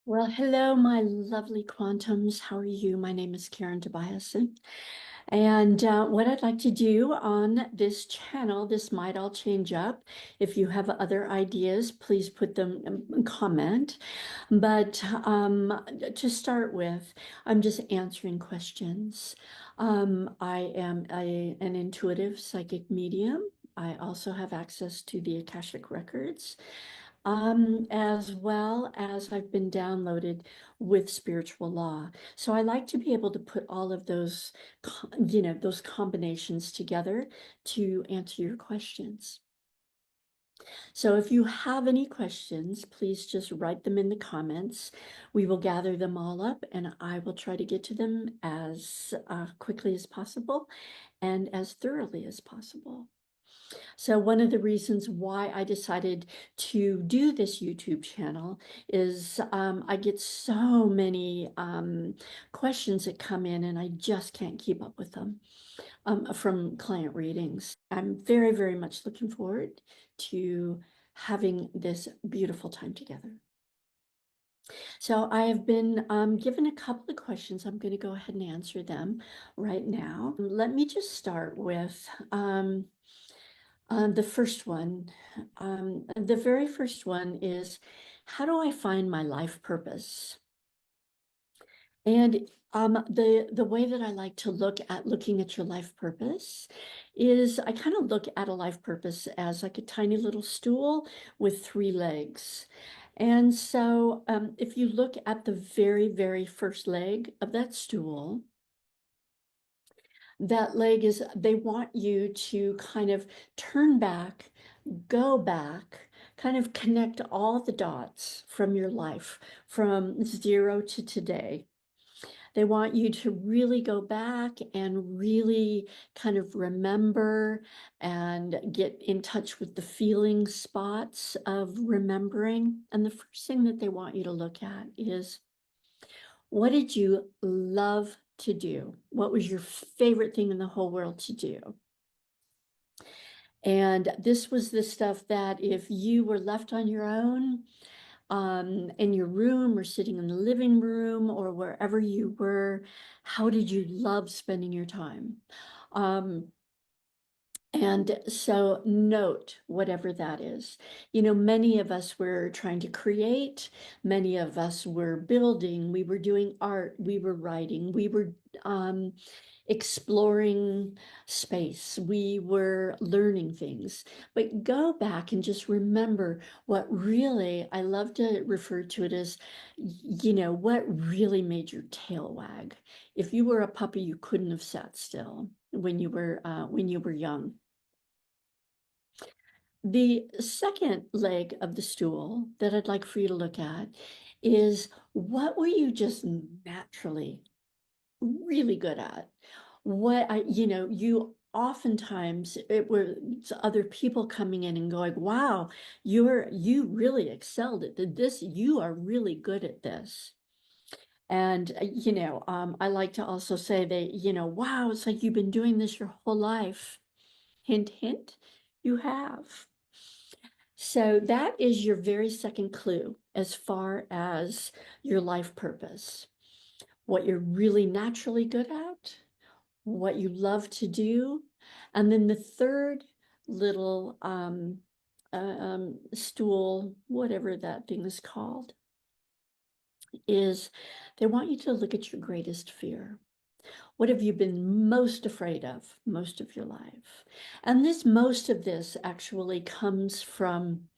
Well, hello, my lovely quantums. How are you? My name is Karin Tobiason. And what I'd like to do on this channel, this might all change up. If you have other ideas, please put them in comment. But to start with, I'm just answering questions. I am an intuitive psychic medium. I also have access to the Akashic Records, as well as I've been downloaded with spiritual law. So I like to be able to put all of those, those combinations together to answer your questions. So if you have any questions, please just write them in the comments. We will gather them all up and I will try to get to them as quickly as possible and as thoroughly as possible. So one of the reasons why I decided to do this YouTube channel is I get so many questions that come in and I just can't keep up with them from client readings. I'm very, very much looking forward to having this beautiful time together. So I have been given a couple of questions. I'm going to go ahead and answer them right now. Let me just start with the first one. The very first one is, how do I find my life purpose? And the way that I like to look at looking at your life purpose is I kind of look at a life purpose as like a tiny little stool with three legs. And so if you look at the very, very first leg of that stool, that leg is, they want you to kind of turn back, go back, kind of connect all the dots from your life from 0 to today. They want you to really go back and really kind of remember and get in touch with the feeling spots of remembering. And the first thing that they want you to look at is, what did you love to do? What was your favorite thing in the whole world to do? And this was the stuff that if you were left on your own, in your room or sitting in the living room or wherever you were, how did you love spending your time? Um, and so note whatever that is. You know, many of us were trying to create, many of us were building, we were doing art, we were writing, we were exploring space, we were learning things. But go back and just remember what really, I love to refer to it as, what really made your tail wag. If you were a puppy, you couldn't have sat still when you were young. The second leg of the stool that I'd like for you to look at is, what were you just naturally really good at? You oftentimes it was other people coming in and going, wow, you really excelled at this. You are really good at this. And, I like to also say that, wow, it's like you've been doing this your whole life. Hint, hint, you have. So that is your very second clue as far as your life purpose, what you're really naturally good at, what you love to do. And then the third little stool, whatever that thing is called, is they want you to look at your greatest fear. What have you been most afraid of most of your life? And most of this actually comes from,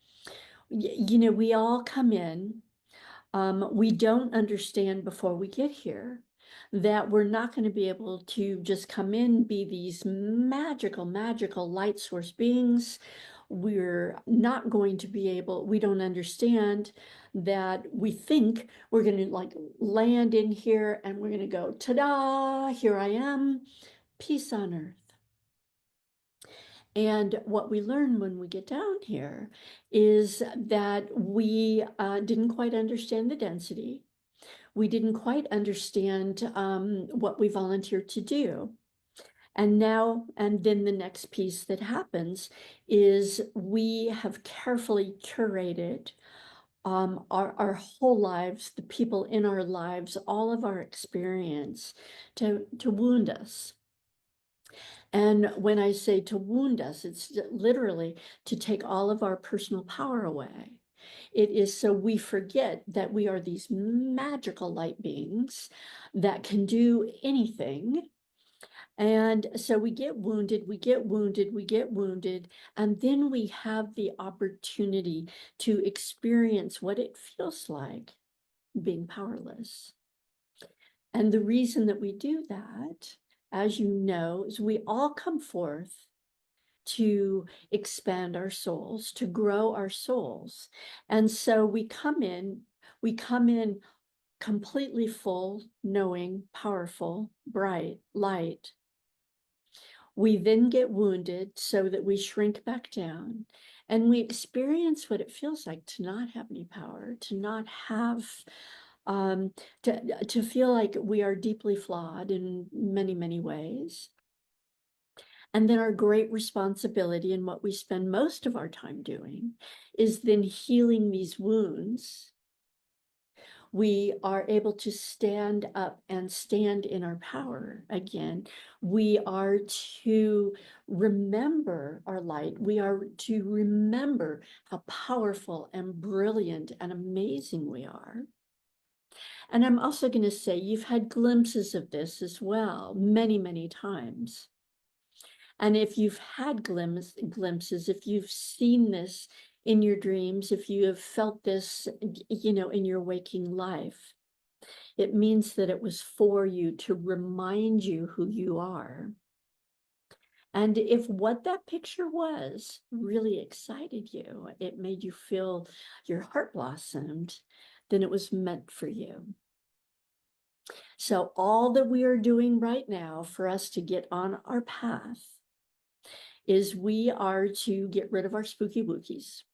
we all come in. We don't understand before we get here that we're not going to be able to just come in, be these magical, magical light source beings. We're not going to be able, we don't understand that we think we're going to like land in here and we're going to go, ta-da, here I am, peace on earth. And what we learn when we get down here is that we didn't quite understand the density. We didn't quite understand what we volunteered to do. And then the next piece that happens is we have carefully curated our whole lives, the people in our lives, all of our experience to wound us. And when I say to wound us, it's literally to take all of our personal power away. It is so we forget that we are these magical light beings that can do anything. And so we get wounded, we get wounded, we get wounded, and then we have the opportunity to experience what it feels like being powerless. And the reason that we do that, as you know, is we all come forth to expand our souls, to grow our souls. And so we come in completely full, knowing, powerful, bright, light. We then get wounded so that we shrink back down and we experience what it feels like to not have any power, to not have, to feel like we are deeply flawed in many, many ways. And then our great responsibility, and what we spend most of our time doing, is then healing these wounds. We are able to stand up and stand in our power again. We are to remember our light. We are to remember how powerful and brilliant and amazing we are. And I'm also going to say you've had glimpses of this as well, many, many times. And if you've had glimpses, if you've seen this in your dreams, if you have felt this, in your waking life, it means that it was for you to remind you who you are. And if what that picture was really excited you, it made you feel your heart blossomed, then it was meant for you. So all that we are doing right now for us to get on our path is we are to get rid of our spooky wookies.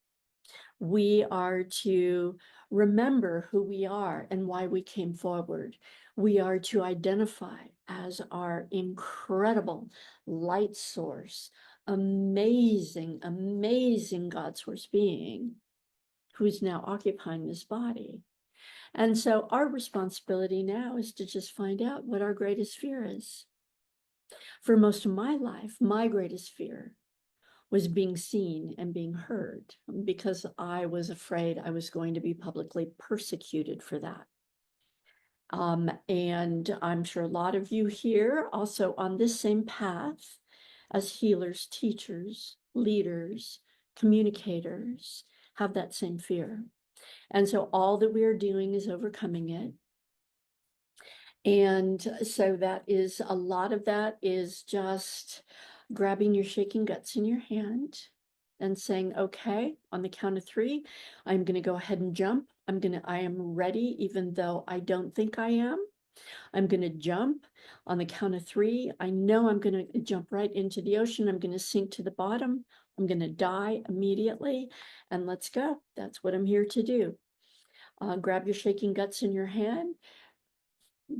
We are to remember who we are and why we came forward. We are to identify as our incredible light source, amazing, amazing God source being who's now occupying this body. And so our responsibility now is to just find out what our greatest fear is. For most of my life, my greatest fear was being seen and being heard because I was afraid I was going to be publicly persecuted for that. And I'm sure a lot of you here also on this same path as healers, teachers, leaders, communicators have that same fear. And so all that we are doing is overcoming it. And so that is a lot of that is just grabbing your shaking guts in your hand and saying, okay, on the count of 3, I'm going to go ahead and jump. I am ready, even though I don't think I am. I'm going to jump on the count of 3. I know I'm going to jump right into the ocean. I'm going to sink to the bottom. I'm going to die immediately. And let's go. That's what I'm here to do. Grab your shaking guts in your hand.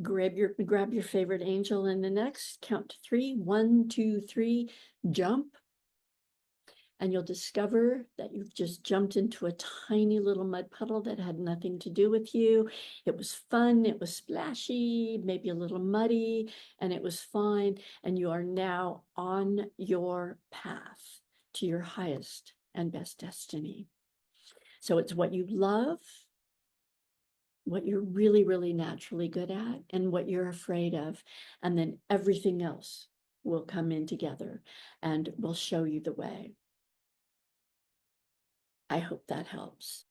Grab your favorite angel in the next, count to 3, 1, 2, 3, jump. And you'll discover that you've just jumped into a tiny little mud puddle that had nothing to do with you. It was fun, it was splashy, maybe a little muddy, and it was fine. And you are now on your path to your highest and best destiny. So it's what you love, what you're really, really naturally good at, and what you're afraid of. And then everything else will come in together and will show you the way. I hope that helps.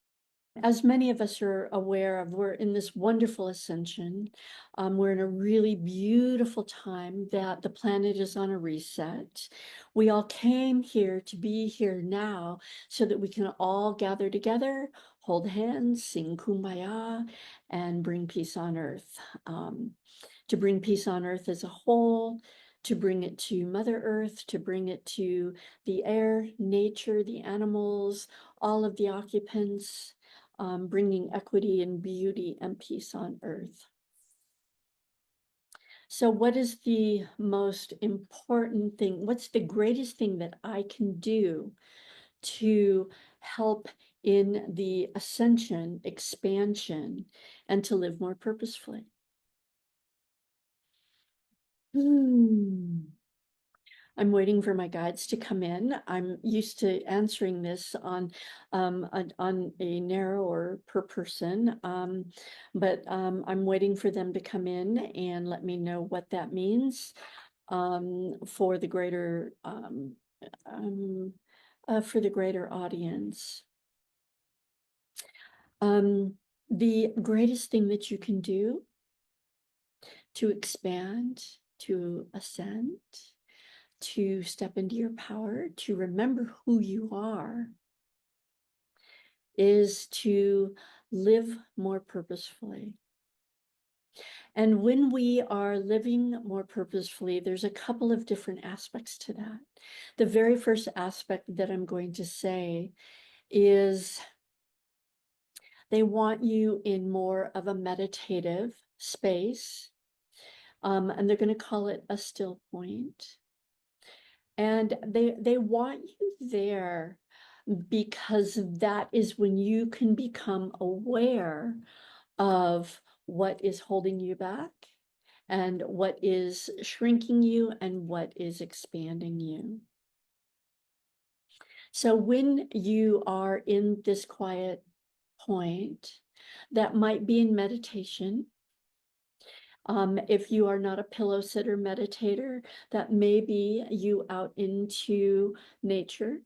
As many of us are aware of, we're in this wonderful ascension. We're in a really beautiful time that the planet is on a reset. We all came here to be here now so that we can all gather together, hold hands, sing Kumbaya, and bring peace on earth. To bring peace on earth as a whole, to bring it to Mother Earth, to bring it to the air, nature, the animals, all of the occupants, bringing equity and beauty and peace on earth. So what is the most important thing? What's the greatest thing that I can do to help in the ascension, expansion, and to live more purposefully. I'm waiting for my guides to come in. I'm used to answering this on a narrower per person, but I'm waiting for them to come in and let me know what that means for the greater audience. The greatest thing that you can do to expand, to ascend, to step into your power, to remember who you are, is to live more purposefully. And when we are living more purposefully, there's a couple of different aspects to that. The very first aspect that I'm going to say is they want you in more of a meditative space, and they're going to call it a still point. And they want you there because that is when you can become aware of what is holding you back and what is shrinking you and what is expanding you. So when you are in this quiet point, that might be in meditation. If you are not a pillow sitter meditator, that may be you out into nature.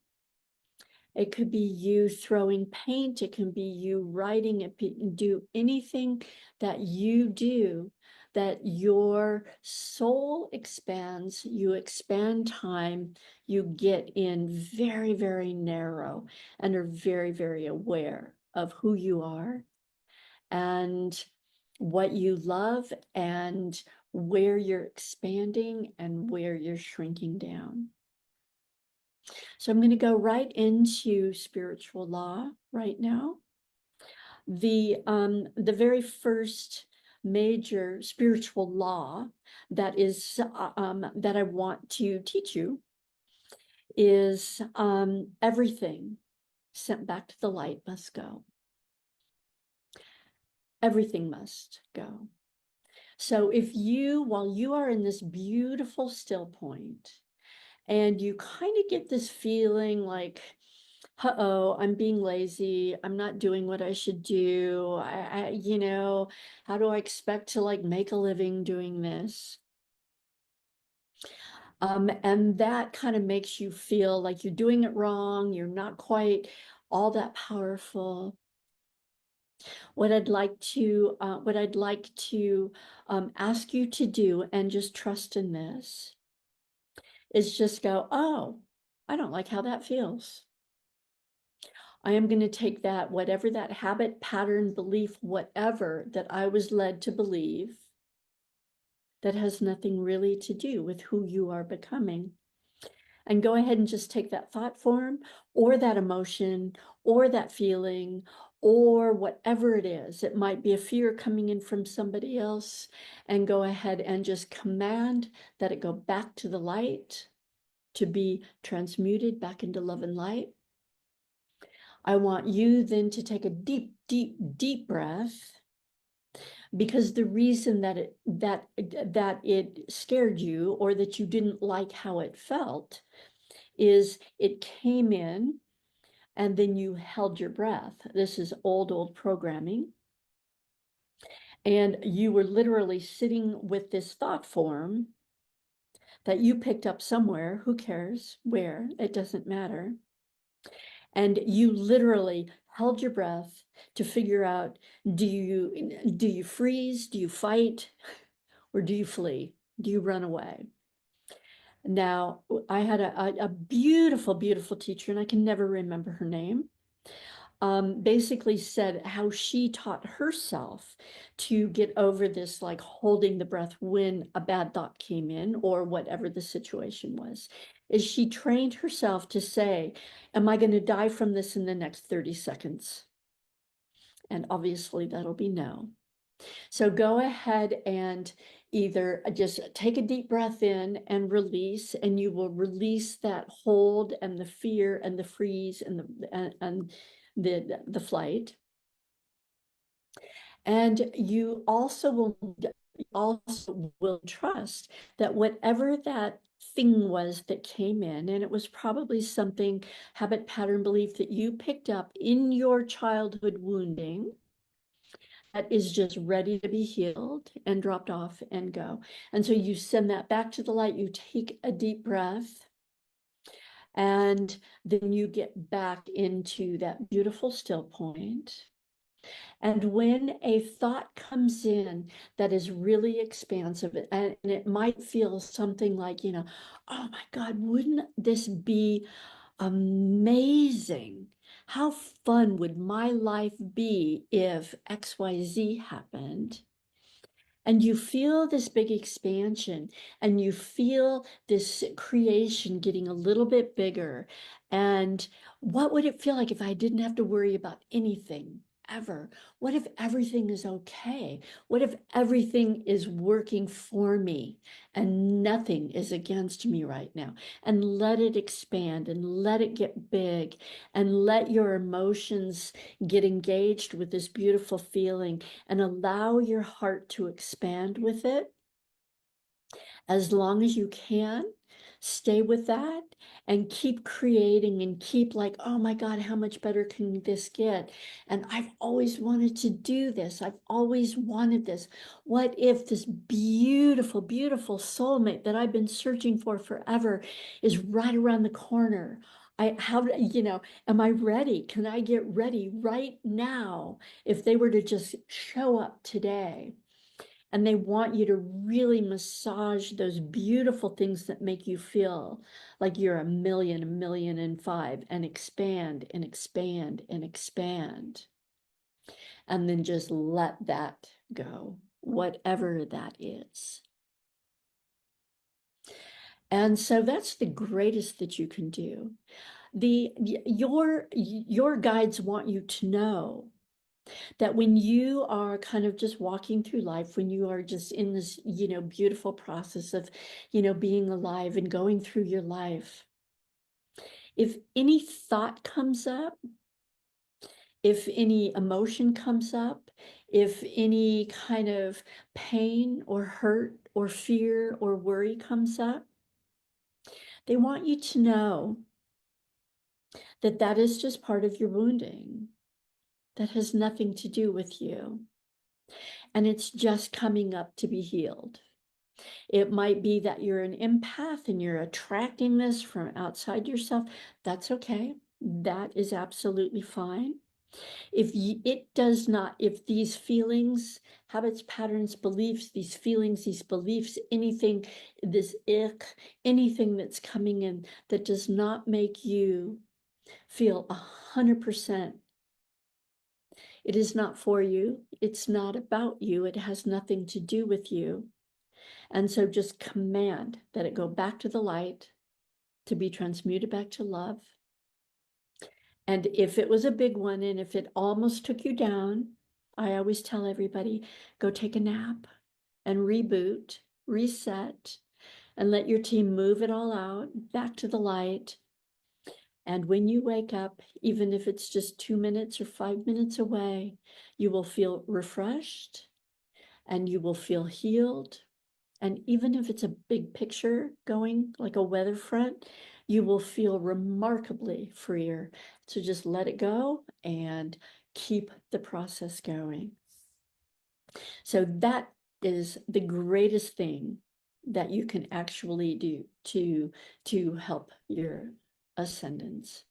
It could be you throwing paint. It can be you writing. It can do anything that you do that your soul expands. You expand time. You get in very, very narrow and are very, very aware of who you are and what you love and where you're expanding and where you're shrinking down. So I'm going to go right into spiritual law right now. The very first major spiritual law that is that I want to teach you is everything sent back to the light must go. Everything must go. So if you, while you are in this beautiful still point, and you kind of get this feeling like, uh-oh, I'm being lazy. I'm not doing what I should do. How do I expect to like make a living doing this? And that kind of makes you feel like you're doing it wrong. You're not quite all that powerful. What I'd like to ask you to do, and just trust in this, is just go, oh, I don't like how that feels. I am going to take that, whatever that habit, pattern, belief, whatever that I was led to believe, that has nothing really to do with who you are becoming. And go ahead and just take that thought form or that emotion or that feeling or whatever it is. It might be a fear coming in from somebody else, and go ahead and just command that it go back to the light, to be transmuted back into love and light. I want you then to take a deep, deep, deep breath, because the reason that it scared you or that you didn't like how it felt is it came in and then you held your breath. This is old programming. And you were literally sitting with this thought form that you picked up somewhere, who cares where, it doesn't matter. And you literally held your breath to figure out, do you freeze, do you fight, or do you flee? Do you run away? Now, I had a beautiful, beautiful teacher, and I can never remember her name, basically said how she taught herself to get over this, like holding the breath when a bad thought came in or whatever the situation was, is she trained herself to say, am I going to die from this in the next 30 seconds? And obviously that'll be no. So go ahead and either just take a deep breath in and release, and you will release that hold and the fear and the freeze and the flight. And you also will trust that whatever that thing was that came in, and it was probably something, habit, pattern, belief that you picked up in your childhood wounding, that is just ready to be healed and dropped off and go. And so you send that back to the light, you take a deep breath, and then you get back into that beautiful still point. And when a thought comes in that is really expansive, and it might feel something like, oh my God, wouldn't this be amazing? How fun would my life be if XYZ happened? And you feel this big expansion, and you feel this creation getting a little bit bigger. And what would it feel like if I didn't have to worry about anything ever? What if everything is okay? What if everything is working for me and nothing is against me right now? And let it expand and let it get big, and let your emotions get engaged with this beautiful feeling, and allow your heart to expand with it as long as you can. Stay with that and keep creating, and keep like, oh my God, how much better can this get? And I've always wanted to do this. I've always wanted this. What if this beautiful, beautiful soulmate that I've been searching for forever is right around the corner? Am I ready? Can I get ready right now if they were to just show up today? And they want you to really massage those beautiful things that make you feel like you're a million and five, and expand and expand and expand. And then just let that go, whatever that is. And so that's the greatest that you can do. Your guides want you to know that when you are kind of just walking through life, when you are just in this, beautiful process of, being alive and going through your life, if any thought comes up, if any emotion comes up, if any kind of pain or hurt or fear or worry comes up, they want you to know that that is just part of your wounding. That has nothing to do with you. And it's just coming up to be healed. It might be that you're an empath and you're attracting this from outside yourself. That's okay. That is absolutely fine. If these feelings, habits, patterns, beliefs, these feelings, these beliefs, anything, this ick, anything that's coming in that does not make you feel 100%, it is not for you. It's not about you. It has nothing to do with you. And so just command that it go back to the light, to be transmuted back to love. And if it was a big one, and if it almost took you down, I always tell everybody, go take a nap and reboot, reset, and let your team move it all out back to the light. And when you wake up, even if it's just 2 minutes or 5 minutes away, you will feel refreshed and you will feel healed. And even if it's a big picture going like a weather front, you will feel remarkably freer. So just let it go and keep the process going. So that is the greatest thing that you can actually do to help your ascendance.